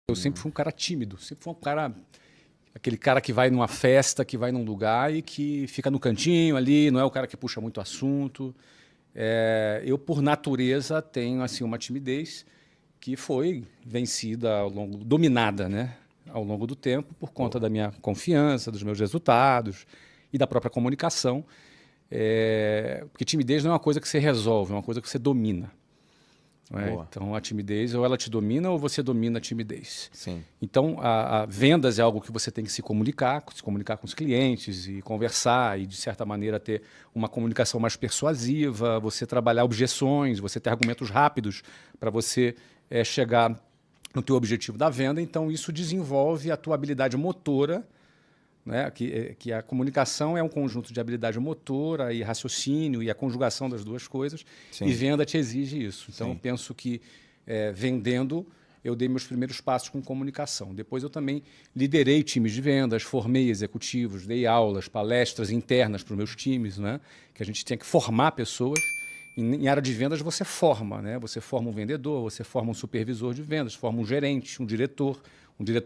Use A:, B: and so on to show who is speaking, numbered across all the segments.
A: Eu sempre fui um cara tímido, sempre fui um cara, aquele cara que vai numa festa, que vai num lugar e que fica no cantinho ali, não é o cara que puxa muito assunto. Eu, por natureza, tenho assim uma timidez que foi vencida dominada, né, ao longo do tempo por conta da minha confiança, dos meus resultados e da própria comunicação. Porque timidez não é uma coisa que você resolve, é uma coisa que você domina. Então, a timidez, ou ela te domina ou você domina a timidez.
B: Sim.
A: Então, a vendas é algo que você tem que se comunicar com os clientes e conversar e, de certa maneira, ter uma comunicação mais persuasiva, você trabalhar objeções, você ter argumentos rápidos para você chegar no teu objetivo da venda. Então, isso desenvolve a tua habilidade motora, né? Que a comunicação é um conjunto de habilidade motora e raciocínio e a conjugação das duas coisas. Sim. E venda te exige isso. Então, eu penso que vendendo, eu dei meus primeiros passos com comunicação. Depois eu também liderei times de vendas, formei executivos, dei aulas, palestras internas para os meus times, né? Que a gente tinha que formar pessoas. Em área de vendas você forma, né? Você forma um vendedor, você forma um supervisor de vendas, forma um gerente, um diretor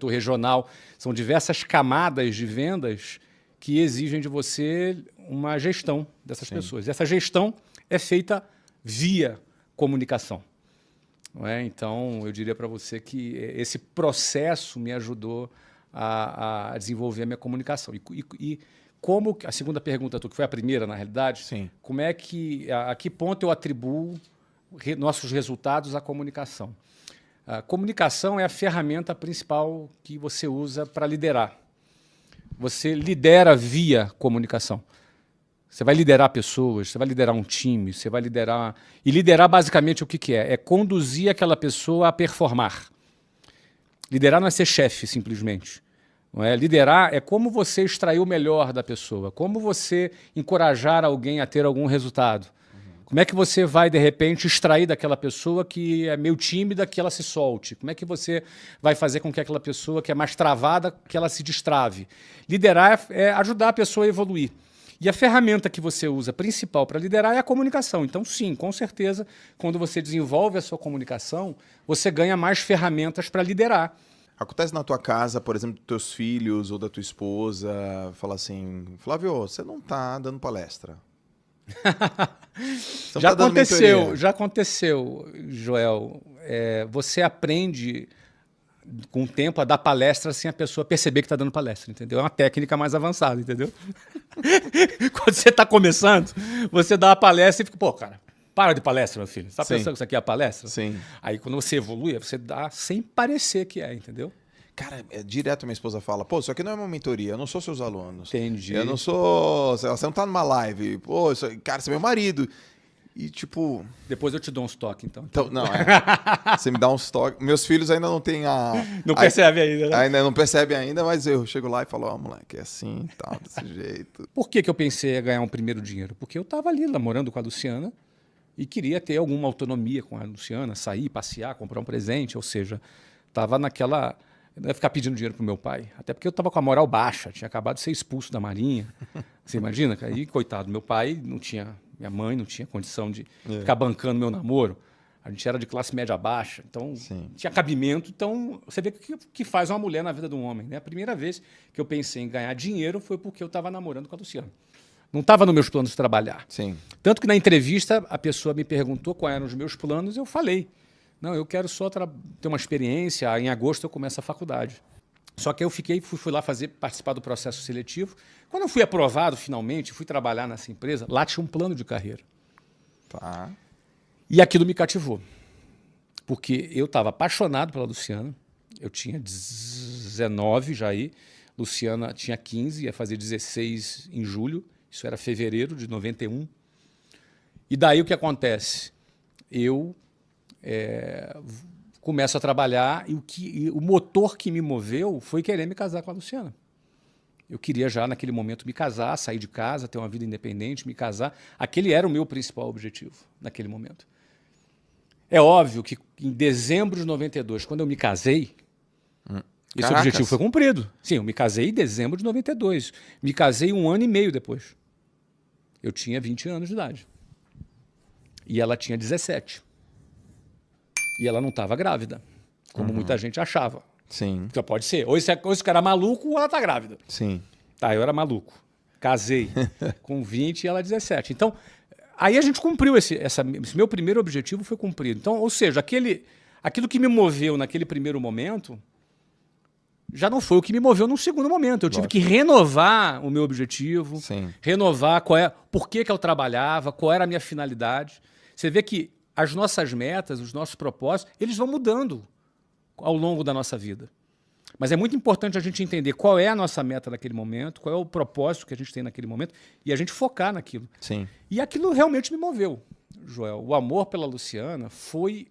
A: regional. São diversas camadas de vendas que exigem de você uma gestão dessas pessoas. E essa gestão é feita via comunicação. Não é? Então, eu diria para você que esse processo me ajudou a desenvolver a minha comunicação. E como, a segunda pergunta, que foi a primeira, na realidade, como é que, a que ponto eu atribuo nossos resultados à comunicação? A comunicação é a ferramenta principal que você usa para liderar. Você lidera via comunicação. Você vai liderar pessoas, você vai liderar um time, você vai liderar... E liderar, basicamente, o que é? É conduzir aquela pessoa a performar. Liderar não é ser chefe, simplesmente. Não é? Liderar é como você extrair o melhor da pessoa, como você encorajar alguém a ter algum resultado. Como é que você vai, de repente, extrair daquela pessoa que é meio tímida, que ela se solte? Como é que você vai fazer com que aquela pessoa que é mais travada, que ela se destrave? Liderar é ajudar a pessoa a evoluir. E a ferramenta que você usa principal para liderar é a comunicação. Então, sim, com certeza, quando você desenvolve a sua comunicação, você ganha mais ferramentas para liderar.
B: Acontece na tua casa, por exemplo, dos teus filhos ou da tua esposa, fala assim, Flávio, você não está dando palestra.
A: Já aconteceu, Joel. Você aprende com o tempo a dar palestra sem a pessoa perceber que está dando palestra, entendeu? É uma técnica mais avançada, entendeu? Quando você está começando, você dá a palestra e fica, pô, cara, para de palestra, meu filho. Você está pensando que isso aqui é a palestra?
B: Sim.
A: Aí quando você evolui, você dá sem parecer que entendeu?
B: Cara, direto minha esposa fala, pô, isso aqui não é uma mentoria, eu não sou seus alunos.
A: Entendi.
B: Eu não sou... Você não tá numa live. Pô, cara, você é meu marido. E tipo...
A: Depois eu te dou uns toques, então.
B: Não, você me dá uns toques. Meus filhos ainda não têm a...
A: Não percebe ainda, né?
B: Ainda não percebem ainda, mas eu chego lá e falo, ó, moleque, é assim, tal, desse jeito.
A: Por que eu pensei em ganhar um primeiro dinheiro? Porque eu tava ali namorando com a Luciana e queria ter alguma autonomia com a Luciana, sair, passear, comprar um presente, ou seja, tava naquela... Eu não ia ficar pedindo dinheiro pro meu pai. Até porque eu estava com a moral baixa, tinha acabado de ser expulso da Marinha. Você imagina? Aí, coitado, meu pai não tinha, minha mãe não tinha condição de ficar bancando meu namoro. A gente era de classe média baixa, então tinha cabimento. Então, você vê o que faz uma mulher na vida de um homem, né? A primeira vez que eu pensei em ganhar dinheiro foi porque eu estava namorando com a Luciana. Não estava nos meus planos de trabalhar.
B: Sim.
A: Tanto que na entrevista a pessoa me perguntou quais eram os meus planos, eu falei. Não, eu quero só ter uma experiência, em agosto eu começo a faculdade. Só que eu fui lá participar do processo seletivo. Quando eu fui aprovado, finalmente, fui trabalhar nessa empresa, lá tinha um plano de carreira.
B: Tá.
A: E aquilo me cativou. Porque eu estava apaixonado pela Luciana, eu tinha 19 já aí, Luciana tinha 15, ia fazer 16 em julho, isso era fevereiro de 91. E daí o que acontece? Eu... começo a trabalhar e o motor que me moveu foi querer me casar com a Luciana. Eu queria já, naquele momento, me casar, sair de casa, ter uma vida independente, me casar. Aquele era o meu principal objetivo, naquele momento. É óbvio que em dezembro de 92, quando eu me casei, esse objetivo foi cumprido. Sim, eu me casei em dezembro de 92. Me casei 1 ano e meio depois. Eu tinha 20 anos de idade. E ela tinha 17. E ela não estava grávida, como muita gente achava.
B: Sim.
A: Então pode ser. Ou esse cara é maluco ou ela tá grávida.
B: Sim.
A: Tá, eu era maluco. Casei com 20 e ela 17. Então, aí a gente cumpriu esse meu primeiro objetivo foi cumprido. Então, ou seja, aquilo que me moveu naquele primeiro momento já não foi o que me moveu num segundo momento. Eu tive que renovar o meu objetivo,
B: Sim.
A: renovar por que eu trabalhava, qual era a minha finalidade. Você vê que as nossas metas, os nossos propósitos, eles vão mudando ao longo da nossa vida. Mas é muito importante a gente entender qual é a nossa meta naquele momento, qual é o propósito que a gente tem naquele momento e a gente focar naquilo.
B: Sim.
A: E aquilo realmente me moveu, Joel. O amor pela Luciana foi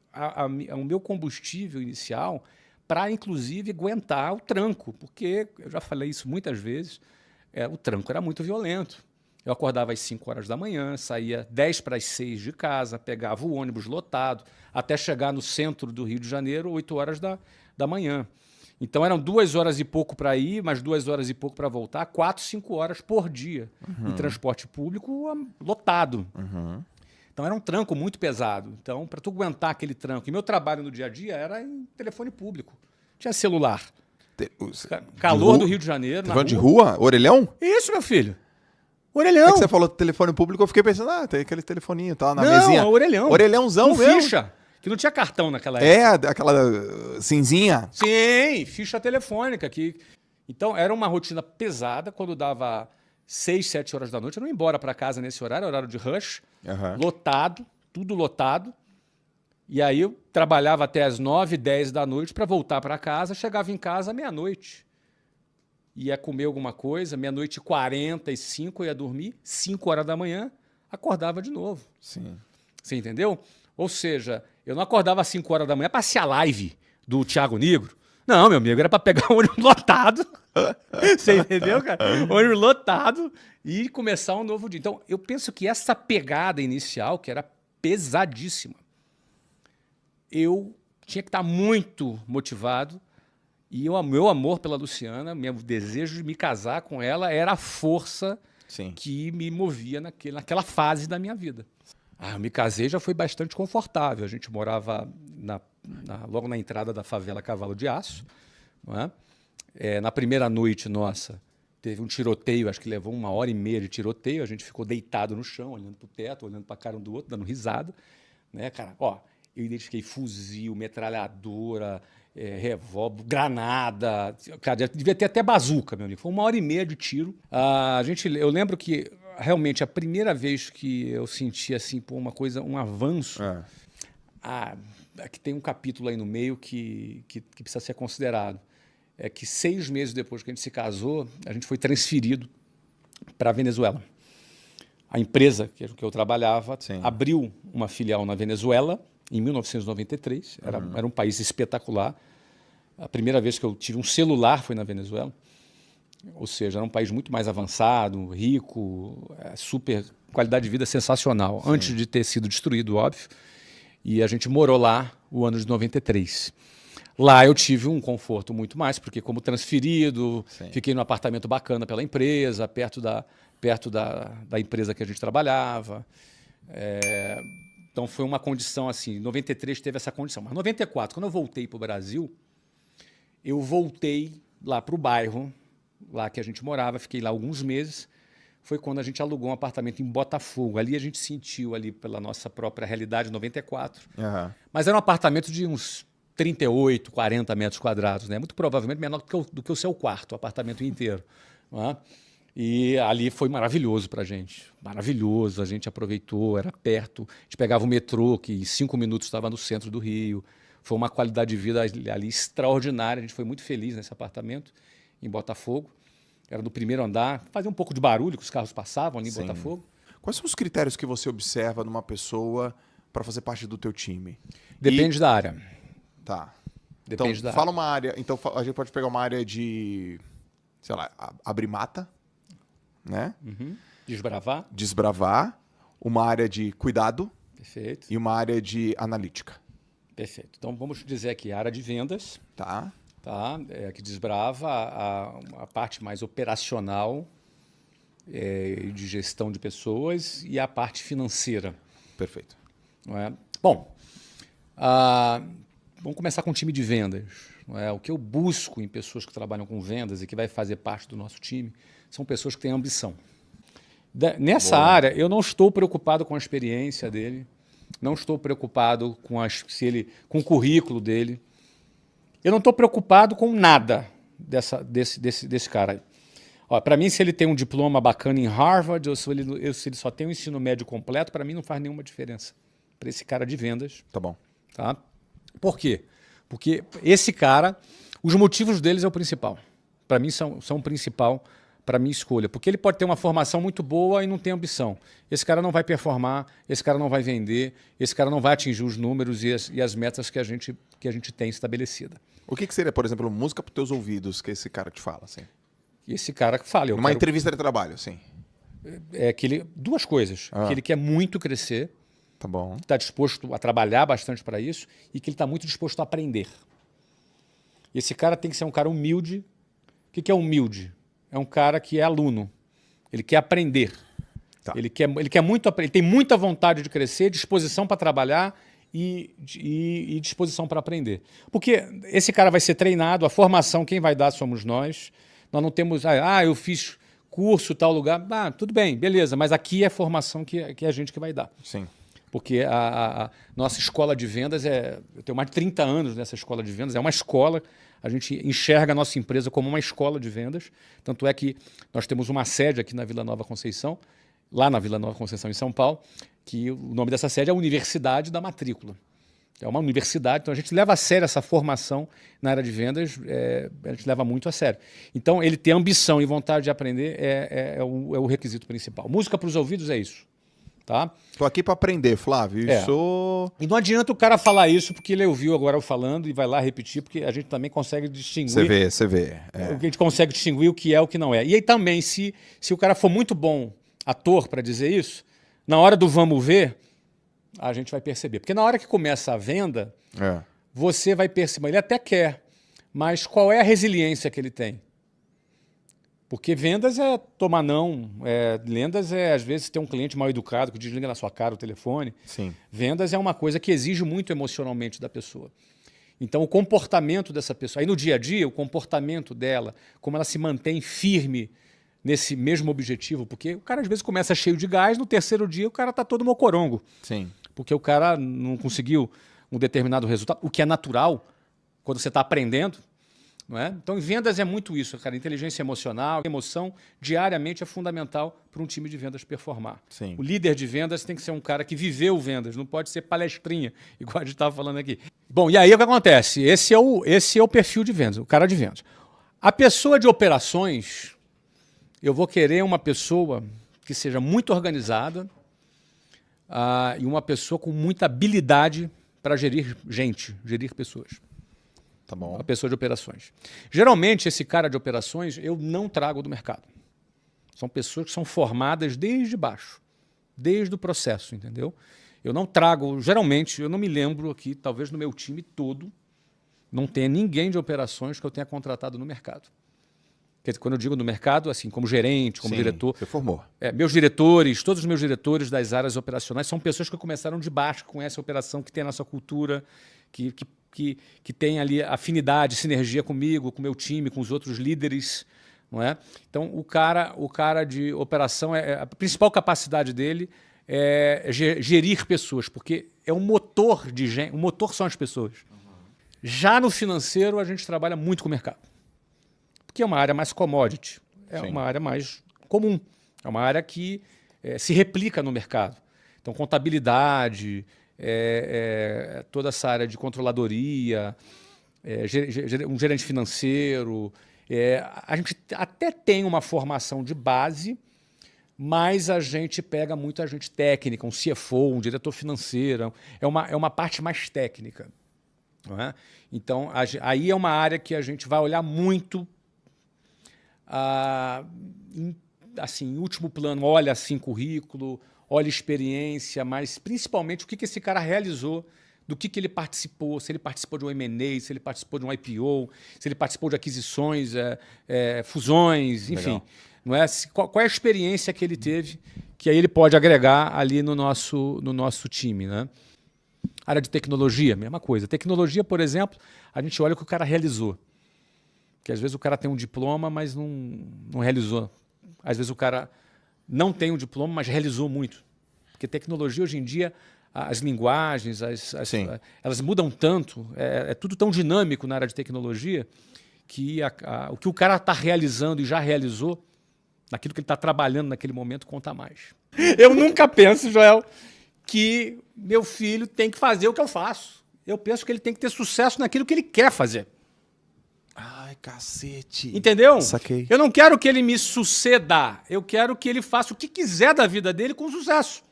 A: o meu combustível inicial para, inclusive, aguentar o tranco, porque eu já falei isso muitas vezes, o tranco era muito violento. Eu acordava às 5 horas da manhã, saía 10 para as 6 de casa, pegava o ônibus lotado, até chegar no centro do Rio de Janeiro, 8 horas da manhã. Então eram 2 horas e pouco para ir, mais 2 horas e pouco para voltar, 4, 5 horas por dia em transporte público lotado. Então era um tranco muito pesado. Então, para tu aguentar aquele tranco, e meu trabalho no dia a dia era em telefone público. Tinha celular. Calor do Rio de Janeiro.
B: Telefone de rua? Orelhão?
A: Isso, meu filho.
B: É
A: Orelhão.
B: que você falou telefone público, eu fiquei pensando, tem aquele telefoninho, tá na
A: Não,
B: mesinha.
A: orelhão.
B: Orelhãozão
A: com
B: mesmo.
A: ficha. Que não tinha cartão naquela época.
B: É, aquela cinzinha.
A: Sim, ficha telefônica. Então, era uma rotina pesada. Quando dava 6, 7 horas da noite, eu não ia embora para casa nesse horário de rush, lotado, tudo lotado. E aí eu trabalhava até as 9, 10 da noite para voltar para casa. Chegava em casa meia-noite. Ia comer alguma coisa, meia-noite e 45, eu ia dormir, 5 horas da manhã, acordava de novo.
B: Sim.
A: Você entendeu? Ou seja, eu não acordava às 5 horas da manhã para assistir a live do Thiago Nigro. Não, meu amigo, era para pegar o ônibus lotado. Você entendeu, cara? O ônibus lotado e começar um novo dia. Então, eu penso que essa pegada inicial, que era pesadíssima, eu tinha que estar muito motivado. E o meu amor pela Luciana, meu desejo de me casar com ela era a força que me movia naquela fase da minha vida. Eu me casei, já foi bastante confortável. A gente morava logo na entrada da favela Cavalo de Aço. Não é? Na primeira noite nossa, teve um tiroteio, acho que levou 1h30 de tiroteio. A gente ficou deitado no chão, olhando para o teto, olhando para a cara um do outro, dando risada. Né, cara? Eu identifiquei fuzil, metralhadora, revólver, granada. Cara, devia ter até bazuca, meu amigo. Foi 1h30 de tiro. Eu lembro que realmente a primeira vez que eu senti assim, uma coisa, um avanço. Aqui tem um capítulo aí no meio que precisa ser considerado. É que 6 meses depois que a gente se casou, a gente foi transferido para a Venezuela. A empresa que eu trabalhava abriu uma filial na Venezuela em 1993. Era um país espetacular. A primeira vez que eu tive um celular foi na Venezuela. Ou seja, era um país muito mais avançado, rico, super qualidade de vida sensacional. Antes de ter sido destruído, óbvio. E a gente morou lá o ano de 93. Lá eu tive um conforto muito mais, porque como transferido, fiquei num apartamento bacana pela empresa, perto da empresa que a gente trabalhava. Então foi uma condição assim, em 93 teve essa condição. Mas em 94, quando eu voltei para o Brasil, eu voltei lá para o bairro, lá que a gente morava, fiquei lá alguns meses. Foi quando a gente alugou um apartamento em Botafogo. Ali a gente sentiu, ali pela nossa própria realidade, em 94. Mas era um apartamento de uns 38, 40 metros quadrados, né? Muito provavelmente menor do que o seu quarto, o apartamento inteiro. Não é? E ali foi maravilhoso para a gente. Maravilhoso, a gente aproveitou, era perto. A gente pegava o metrô, que em 5 minutos estava no centro do Rio. Foi uma qualidade de vida ali extraordinária. A gente foi muito feliz nesse apartamento, em Botafogo. Era do primeiro andar. Fazia um pouco de barulho, que os carros passavam ali em Botafogo.
B: Quais são os critérios que você observa numa pessoa para fazer parte do teu time?
A: Depende da área.
B: Tá.
A: Depende
B: então,
A: da
B: fala uma área. Então, a gente pode pegar uma área de, sei lá, abrir mata, né?
A: Desbravar.
B: Uma área de cuidado.
A: Perfeito.
B: E uma área de analítica.
A: Perfeito. Então, vamos dizer aqui, a área de vendas.
B: Tá.
A: Que desbrava a parte mais operacional de gestão de pessoas e a parte financeira.
B: Perfeito.
A: Não é? Bom, vamos começar com o time de vendas. não é? O que eu busco em pessoas que trabalham com vendas e que vai fazer parte do nosso time são pessoas que têm ambição. Nessa área, eu não estou preocupado com a experiência dele, não estou preocupado com o currículo dele, eu não estou preocupado com nada desse cara aí. Para mim, se ele tem um diploma bacana em Harvard ou se ele só tem um ensino médio completo, para mim não faz nenhuma diferença para esse cara de vendas.
B: Tá bom.
A: Tá? Por quê? Porque esse cara, os motivos deles é o principal. Para mim, são o principal para a minha escolha. Porque ele pode ter uma formação muito boa e não tem ambição. Esse cara não vai performar, esse cara não vai vender, esse cara não vai atingir os números e as metas que a gente tem estabelecida.
B: O que seria, por exemplo, música para os teus ouvidos que esse cara te fala? Assim?
A: Esse cara que fala...
B: Uma entrevista de trabalho, sim.
A: Duas coisas. Que ele quer muito crescer,
B: tá bom,
A: está disposto a trabalhar bastante para isso e que ele está muito disposto a aprender. Esse cara tem que ser um cara humilde. O que é humilde? É um cara que é aluno. Ele quer aprender.
B: Tá.
A: Ele quer muito aprender. Ele tem muita vontade de crescer, disposição para trabalhar e disposição para aprender. Porque esse cara vai ser treinado, a formação quem vai dar somos nós. Nós não temos... eu fiz curso tal lugar. Tudo bem, beleza. Mas aqui é a formação que é a gente que vai dar.
B: Sim.
A: Porque a nossa escola de vendas eu tenho mais de 30 anos nessa escola de vendas, é uma escola, a gente enxerga a nossa empresa como uma escola de vendas, tanto é que nós temos uma sede aqui na Vila Nova Conceição, lá na Vila Nova Conceição, em São Paulo, que o nome dessa sede é a Universidade da Matrícula. É uma universidade, então a gente leva a sério essa formação na área de vendas, a gente leva muito a sério. Então ele ter ambição e vontade de aprender é o requisito principal. Música para os ouvidos é isso. Tá?
B: Tô aqui para aprender, Flávio.
A: E não adianta o cara falar isso porque ele ouviu agora eu falando e vai lá repetir, porque a gente também consegue distinguir.
B: Você vê.
A: A gente consegue distinguir o que é e o que não é. E aí também, se o cara for muito bom ator para dizer isso, na hora do vamos ver, a gente vai perceber. Porque na hora que começa a venda, você vai perceber, ele até quer, mas qual é a resiliência que ele tem? Porque vendas é tomar não, vendas às vezes ter um cliente mal educado que desliga na sua cara o telefone.
B: Sim.
A: Vendas é uma coisa que exige muito emocionalmente da pessoa. Então o comportamento dessa pessoa, aí no dia a dia, o comportamento dela, como ela se mantém firme nesse mesmo objetivo, porque o cara às vezes começa cheio de gás, no terceiro dia o cara está todo mocorongo.
B: Sim.
A: Porque o cara não conseguiu um determinado resultado, o que é natural quando você está aprendendo. Não é? Então, em vendas é muito isso, cara. Inteligência emocional, emoção, diariamente é fundamental para um time de vendas performar.
B: Sim.
A: O líder de vendas tem que ser um cara que viveu vendas, não pode ser palestrinha, igual a gente estava falando aqui. Bom, e aí o que acontece? Esse é o perfil de vendas, o cara de vendas. A pessoa de operações, eu vou querer uma pessoa que seja muito organizada e uma pessoa com muita habilidade para gerir gente, gerir pessoas.
B: Tá bom.
A: A pessoa de operações. Geralmente, esse cara de operações eu não trago do mercado. São pessoas que são formadas desde baixo, desde o processo, entendeu? Eu não trago, geralmente, eu não me lembro aqui, talvez no meu time todo, não tenha ninguém de operações que eu tenha contratado no mercado. Quer dizer, quando eu digo no mercado, assim, como gerente, como diretor...
B: Você formou.
A: Meus diretores, todos os meus diretores das áreas operacionais são pessoas que começaram de baixo, que conhecem a operação, que tem a nossa cultura, que tem ali afinidade, sinergia comigo, com o meu time, com os outros líderes. Não é? Então, o cara de operação, a principal capacidade dele é gerir pessoas, porque é um motor de gente, o motor são as pessoas. Já no financeiro, a gente trabalha muito com o mercado, porque é uma área mais commodity, uma área mais comum, é uma área que se replica no mercado. Então, contabilidade, toda essa área de controladoria, um gerente financeiro. A gente até tem uma formação de base, mas a gente pega muita gente técnica, um CFO, um diretor financeiro, é uma parte mais técnica. Não é? Então, aí é uma área que a gente vai olhar muito, em último plano, olha assim currículo, olha experiência, mas principalmente o que esse cara realizou, do que ele participou, se ele participou de um M&A, se ele participou de um IPO, se ele participou de aquisições, fusões, enfim. Não é? Qual é a experiência que ele teve, que aí ele pode agregar ali no nosso time. Né? Área de tecnologia, mesma coisa. Tecnologia, por exemplo, a gente olha o que o cara realizou. Porque às vezes o cara tem um diploma, mas não realizou. Às vezes o cara não tem um diploma, mas realizou muito. Porque tecnologia, hoje em dia, as linguagens, elas mudam tanto, é tudo tão dinâmico na área de tecnologia, que o que o cara está realizando e já realizou, naquilo que ele está trabalhando naquele momento, conta mais. Eu nunca penso, Joel, que meu filho tem que fazer o que eu faço. Eu penso que ele tem que ter sucesso naquilo que ele quer fazer.
B: Ai, cacete.
A: Entendeu?
B: Saquei.
A: Eu não quero que ele me suceda. Eu quero que ele faça o que quiser da vida dele com sucesso.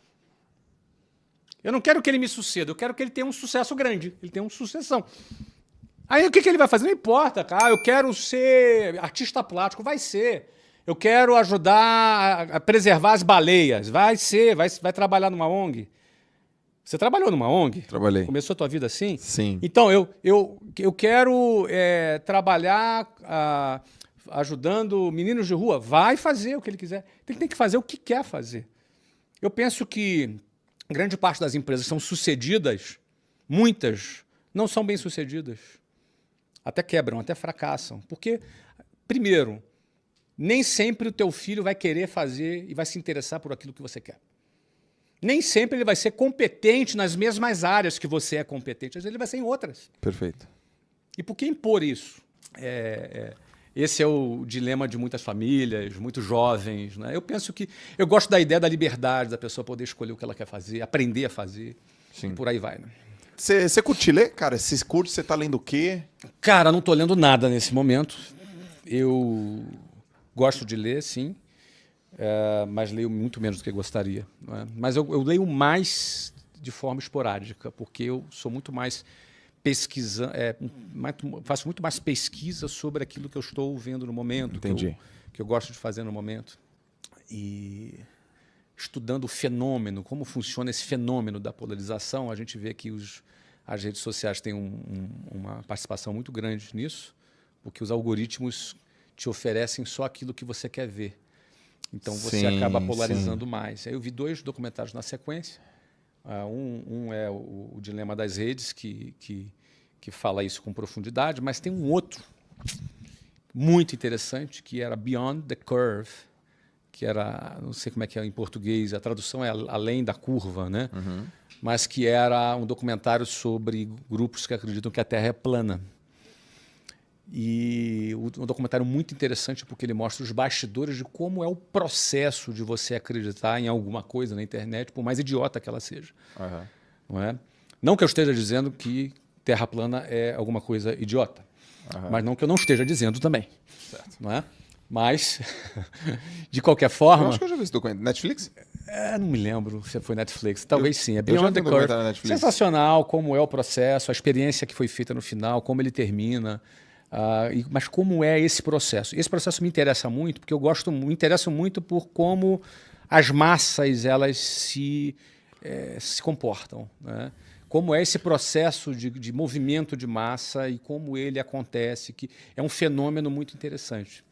A: Eu não quero que ele me suceda. Eu quero que ele tenha um sucesso grande. Ele tenha uma sucessão. Aí o que ele vai fazer? Não importa, cara. Eu quero ser artista plástico. Vai ser. Eu quero ajudar a preservar as baleias. Vai ser. Vai trabalhar numa ONG. Você trabalhou numa ONG?
B: Trabalhei.
A: Começou a tua vida assim?
B: Sim.
A: Então, eu quero trabalhar ajudando meninos de rua. Vai fazer o que ele quiser. Ele tem que fazer o que quer fazer. Eu penso que grande parte das empresas são sucedidas, muitas não são bem sucedidas. Até quebram, até fracassam. Porque, primeiro, nem sempre o teu filho vai querer fazer e vai se interessar por aquilo que você quer. Nem sempre ele vai ser competente nas mesmas áreas que você é competente. Às vezes ele vai ser em outras.
B: Perfeito.
A: E por que impor isso? Esse é o dilema de muitas famílias, muitos jovens, né? Eu penso que... Eu gosto da ideia da liberdade, da pessoa poder escolher o que ela quer fazer, aprender a fazer. Sim. E por aí vai, né?
B: Você curte ler, cara? Você curte, você tá lendo o quê?
A: Cara, não tô lendo nada nesse momento. Eu gosto de ler, sim. Mas leio muito menos do que gostaria. Não é? Mas eu leio mais de forma esporádica, porque eu sou muito mais pesquisando, faço muito mais pesquisa sobre aquilo que eu estou vendo no momento.
B: Entendi.
A: Que eu gosto de fazer no momento. E estudando o fenômeno, como funciona esse fenômeno da polarização, a gente vê que as redes sociais têm uma participação muito grande nisso, porque os algoritmos te oferecem só aquilo que você quer ver. Então você acaba polarizando mais. Aí eu vi 2 documentários na sequência. Um é o Dilema das Redes, que fala isso com profundidade, mas tem um outro muito interessante, que era Beyond the Curve, que era, não sei como é que é em português, a tradução é Além da Curva, né? Uhum. Mas que era um documentário sobre grupos que acreditam que a Terra é plana. E um documentário muito interessante porque ele mostra os bastidores de como é o processo de você acreditar em alguma coisa na internet, por mais idiota que ela seja. Uhum. Não é? Não que eu esteja dizendo que Terra plana é alguma coisa idiota, mas não que eu não esteja dizendo também. Certo. Não é? Mas, de qualquer forma...
B: Eu acho que eu já vi esse documentário. Netflix?
A: Não me lembro se foi Netflix. Talvez sim. É Beyond the Curve. Sensacional como é o processo, a experiência que foi feita no final, como ele termina. Mas como é esse processo? Esse processo me interessa muito, porque me interesso muito por como as massas elas se comportam, né? Como é esse processo de movimento de massa e como ele acontece, que é um fenômeno muito interessante.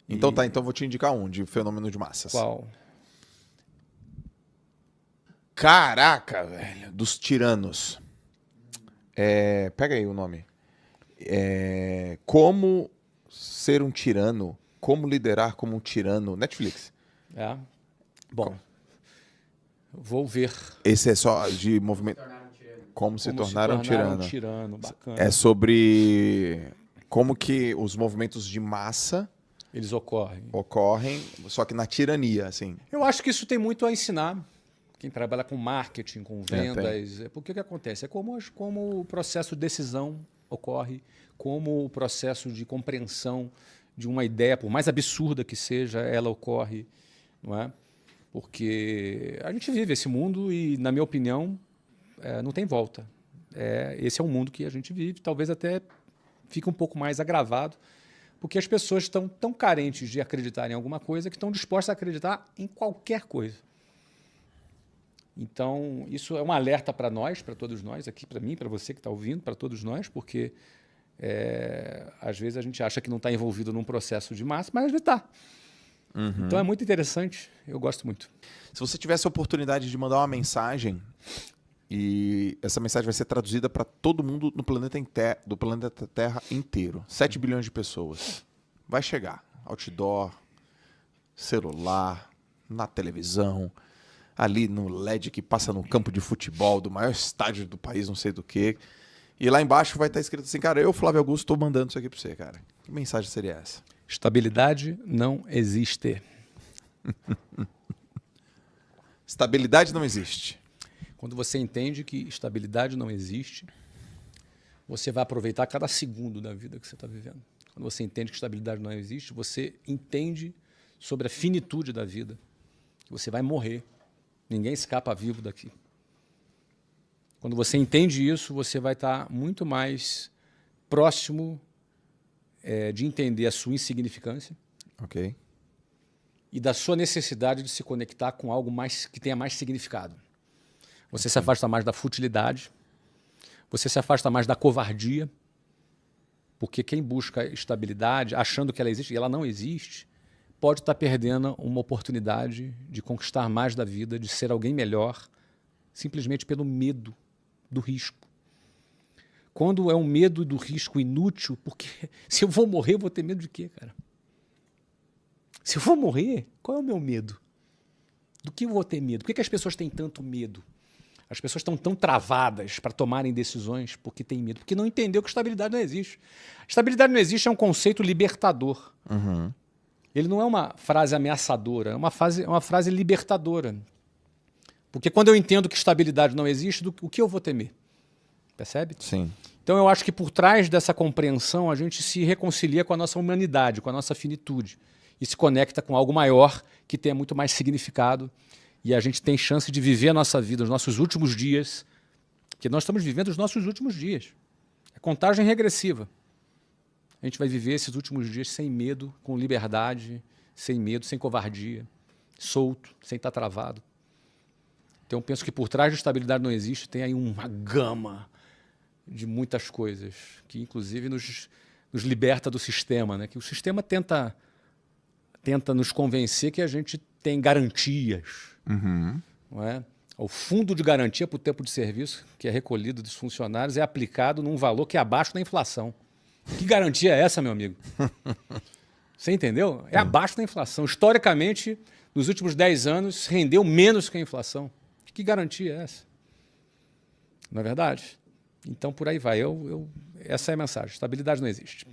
B: Então então vou te indicar um de fenômeno de massas.
A: Qual?
B: Caraca, velho, dos tiranos. Pega aí o nome. Como ser um tirano, como liderar como um tirano. Netflix.
A: Bom, vou ver.
B: Esse é só de movimento. Como se tornar um
A: tirano. Bacana.
B: É sobre como que os movimentos de massa
A: eles ocorrem,
B: só que na tirania, assim.
A: Eu acho que isso tem muito a ensinar quem trabalha com marketing, com vendas. Porque o que acontece? É como o processo de decisão ocorre, como o processo de compreensão de uma ideia, por mais absurda que seja, ela ocorre, não é? Porque a gente vive esse mundo e, na minha opinião, não tem volta. Esse é o mundo que a gente vive, talvez até fique um pouco mais agravado, porque as pessoas estão tão carentes de acreditar em alguma coisa que estão dispostas a acreditar em qualquer coisa. Então, isso é um alerta para nós, para todos nós, aqui para mim, para você que está ouvindo, para todos nós, porque às vezes a gente acha que não está envolvido num processo de massa, mas às vezes está. Uhum. Então é muito interessante, eu gosto muito.
B: Se você tivesse a oportunidade de mandar uma mensagem E essa mensagem vai ser traduzida para todo mundo no do planeta Terra inteiro. 7 bilhões de pessoas. Vai chegar. Outdoor, celular, na televisão, ali no LED que passa no campo de futebol do maior estádio do país, não sei do que. E lá embaixo vai estar escrito assim, cara, eu, Flávio Augusto, estou mandando isso aqui para você, cara. Que mensagem seria essa?
A: Estabilidade não existe.
B: Estabilidade não existe.
A: Quando você entende que estabilidade não existe, você vai aproveitar cada segundo da vida que você está vivendo. Quando você entende que estabilidade não existe, você entende sobre a finitude da vida. Que você vai morrer. Ninguém escapa vivo daqui. Quando você entende isso, você vai estar muito mais próximo de entender a sua insignificância.
B: Ok.
A: E da sua necessidade de se conectar com algo mais que tenha mais significado. Você se afasta mais da futilidade, você se afasta mais da covardia, porque quem busca estabilidade, achando que ela existe, e ela não existe, pode estar perdendo uma oportunidade de conquistar mais da vida, de ser alguém melhor, simplesmente pelo medo do risco. Quando é um medo do risco inútil, porque se eu vou morrer, eu vou ter medo de quê, cara? Se eu vou morrer, qual é o meu medo? Do que eu vou ter medo? Por que as pessoas têm tanto medo? As pessoas estão tão travadas para tomarem decisões porque têm medo, porque não entendeu que estabilidade não existe. Estabilidade não existe é um conceito libertador.
B: Uhum.
A: Ele não é uma frase ameaçadora, é uma frase libertadora. Porque quando eu entendo que estabilidade não existe, o que eu vou temer? Percebe?
B: Sim.
A: Então eu acho que por trás dessa compreensão a gente se reconcilia com a nossa humanidade, com a nossa finitude e se conecta com algo maior que tenha muito mais significado e a gente tem chance de viver a nossa vida, os nossos últimos dias, porque nós estamos vivendo os nossos últimos dias. É contagem regressiva. A gente vai viver esses últimos dias sem medo, com liberdade, sem medo, sem covardia, solto, sem estar travado. Então eu penso que por trás de estabilidade não existe, tem aí uma gama de muitas coisas, que inclusive nos liberta do sistema, né? Que o sistema tenta nos convencer que a gente tem garantias.
B: Uhum.
A: Não é? O fundo de garantia para o tempo de serviço, que é recolhido dos funcionários, é aplicado num valor que é abaixo da inflação. Que garantia é essa, meu amigo? Você entendeu? É abaixo da inflação. Historicamente, nos últimos 10 anos, rendeu menos que a inflação. Que garantia é essa? Não é verdade? Então, por aí vai. Essa é a mensagem. Estabilidade não existe.